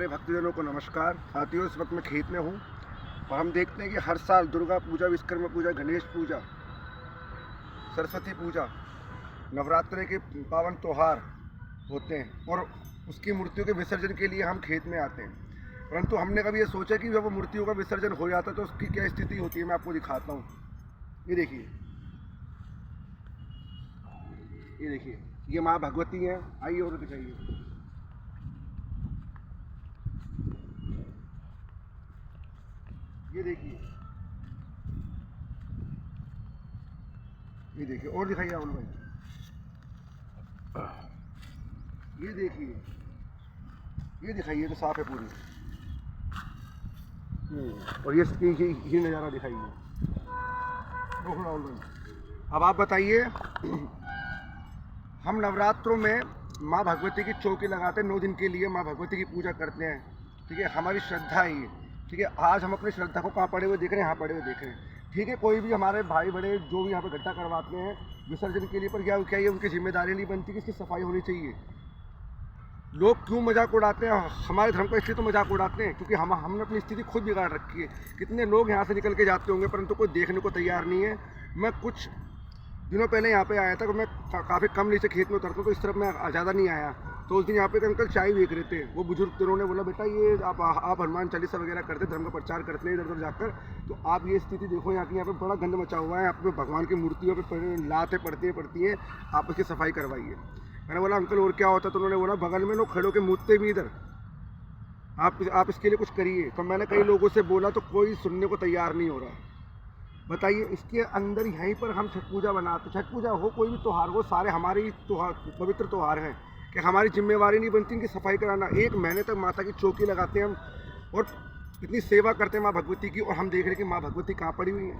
मेरे भक्तजनों को नमस्कार। साथियों, इस वक्त मैं खेत में हूँ और हम देखते हैं कि हर साल दुर्गा पूजा, विश्वकर्मा पूजा, गणेश पूजा, सरस्वती पूजा, नवरात्रि के पावन त्यौहार होते हैं और उसकी मूर्तियों के विसर्जन के लिए हम खेत में आते हैं। परंतु हमने कभी ये सोचा कि जब वो मूर्तियों का विसर्जन हो जाता है तो उसकी क्या स्थिति होती है। मैं आपको दिखाता हूँ। ये देखिए, ये माँ भगवती हैं। आइए और दिखाइए। ये देखिए, और दिखाइए राहुल भाई। ये देखिए, ये दिखाइए तो साफ है पूरी। और ये नज़ारा दिखाइए। राहुल भाई, अब आप बताइए, हम नवरात्रों में माँ भगवती की चौकी लगाते हैं, 9 दिन के लिए माँ भगवती की पूजा करते हैं। ठीक है, हमारी श्रद्धा है ये। ठीक है, आज हम अपनी श्रद्धा को कहाँ पड़े हुए देख रहे हैं, यहाँ पड़े हुए देख रहे हैं। ठीक है, कोई भी हमारे भाई बड़े जो भी यहाँ पे गड्ढा करवाते हैं विसर्जन के लिए, पर क्या ये उनकी जिम्मेदारी नहीं बनती कि इसकी सफाई होनी चाहिए। लोग क्यों मजाक उड़ाते हैं? हमारे धर्म का इसलिए तो मजाक उड़ाते हैं क्योंकि हमने अपनी स्थिति खुद बिगाड़ रखी है। कितने लोग यहाँ से निकल के जाते होंगे परंतु कोई देखने को तैयार नहीं है। मैं कुछ दिनों पहले यहाँ पे आया था, मैं काफ़ी कम नीचे खेत में उतरता हूँ तो इस तरफ मैं ज़्यादा नहीं आया। तो उस दिन यहाँ पे एक अंकल चाय बेच रहे थे। वो बुजुर्ग उन्होंने बोला, बेटा ये आप हनुमान चालीसा वगैरह करते, धर्म का प्रचार करते हैं इधर उधर जाकर, तो आप ये स्थिति देखो यहाँ की। यहाँ पे बड़ा गंद मचा हुआ है, यहाँ पे भगवान की मूर्तियों पे लातें पड़ती हैं, आप उसकी सफाई करवाइए। मैंने बोला, अंकल और क्या होता? तो उन्होंने बोला, बगल में लोग खड़े होकर मूतते भी इधर, आप इसके लिए कुछ करिए। तो मैंने कई लोगों से बोला तो कोई सुनने को तैयार नहीं हो रहा। बताइए, इसके अंदर यहीं पर हम छठ पूजा बनाते। छठ पूजा हो, कोई भी त्यौहार हो, सारे हमारे त्यौहार पवित्र त्यौहार हैं कि हमारी जिम्मेवारी नहीं बनती इनकी सफाई कराना। 1 महीने तक माता की चौकी लगाते हैं हम और इतनी सेवा करते हैं माँ भगवती की, और हम देख रहे हैं कि माँ भगवती कहाँ पड़ी हुई है।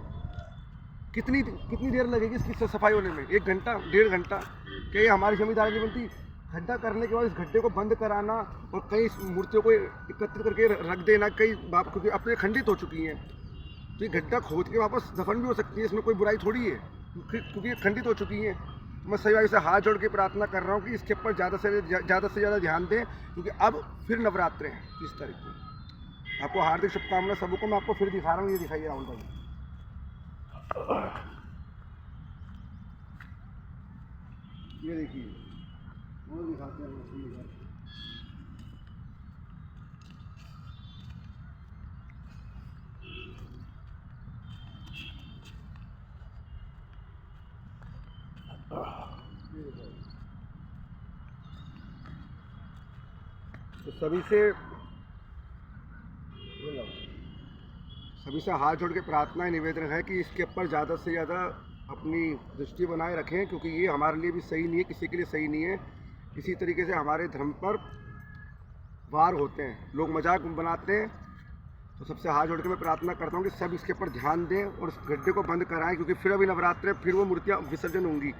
कितनी देर लगेगी इसकी सफाई होने में? 1 घंटा, 1.5 घंटा? क्या ये हमारी जिम्मेदारी नहीं बनती? गड्ढा करने के बाद इस गड्ढे को बंद कराना और कई मूर्तियों को एकत्रित करके रख देना, कई बाप क्योंकि अपने खंडित हो चुकी हैं, तो ये गड्ढा खोद के वापस दफन भी हो सकती है, इसमें कोई बुराई थोड़ी है क्योंकि ये खंडित हो चुकी हैं। मैं सही भाई से हाथ जोड़ के प्रार्थना कर रहा हूँ कि इसके ऊपर ज़्यादा से ज़्यादा ध्यान दें, क्योंकि अब फिर नवरात्रे हैं 30 तारीख को। आपको हार्दिक शुभकामनाएं सबको। मैं आपको फिर दिखा रहा हूँ, ये दिखाइए राहुल भाई। ये देखिए, वो दिखाते हैं। तो सभी से हाथ जोड़ के प्रार्थना निवेदन है कि इसके ऊपर ज़्यादा से ज़्यादा अपनी दृष्टि बनाए रखें, क्योंकि ये हमारे लिए भी सही नहीं है, किसी के लिए सही नहीं है। इसी तरीके से हमारे धर्म पर वार होते हैं, लोग मजाक बनाते हैं। तो सबसे हाथ जोड़ के मैं प्रार्थना करता हूँ कि सब इसके ऊपर ध्यान दें और इस गड्ढे को बंद कराएं, क्योंकि फिर अभी नवरात्रे फिर वो मूर्तियाँ विसर्जन होंगी।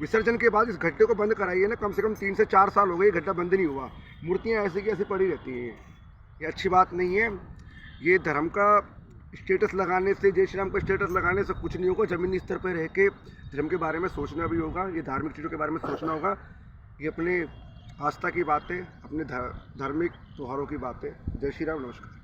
विसर्जन के बाद इस गड्ढे को बंद कराइए ना। कम से कम 3 से 4 साल हो गए गड्ढा बंद नहीं हुआ, मूर्तियाँ ऐसे की ऐसी पड़ी रहती हैं। ये अच्छी बात नहीं है। ये धर्म का स्टेटस लगाने से, जय श्री राम का स्टेटस लगाने से कुछ नहीं होगा। ज़मीनी स्तर पर रह के धर्म के बारे में सोचना भी होगा, ये धार्मिक चीज़ों के बारे में सोचना होगा। ये अपने आस्था की बातें, अपने धार्मिक त्योहारों की बातें। जय श्री राम, नमस्कार।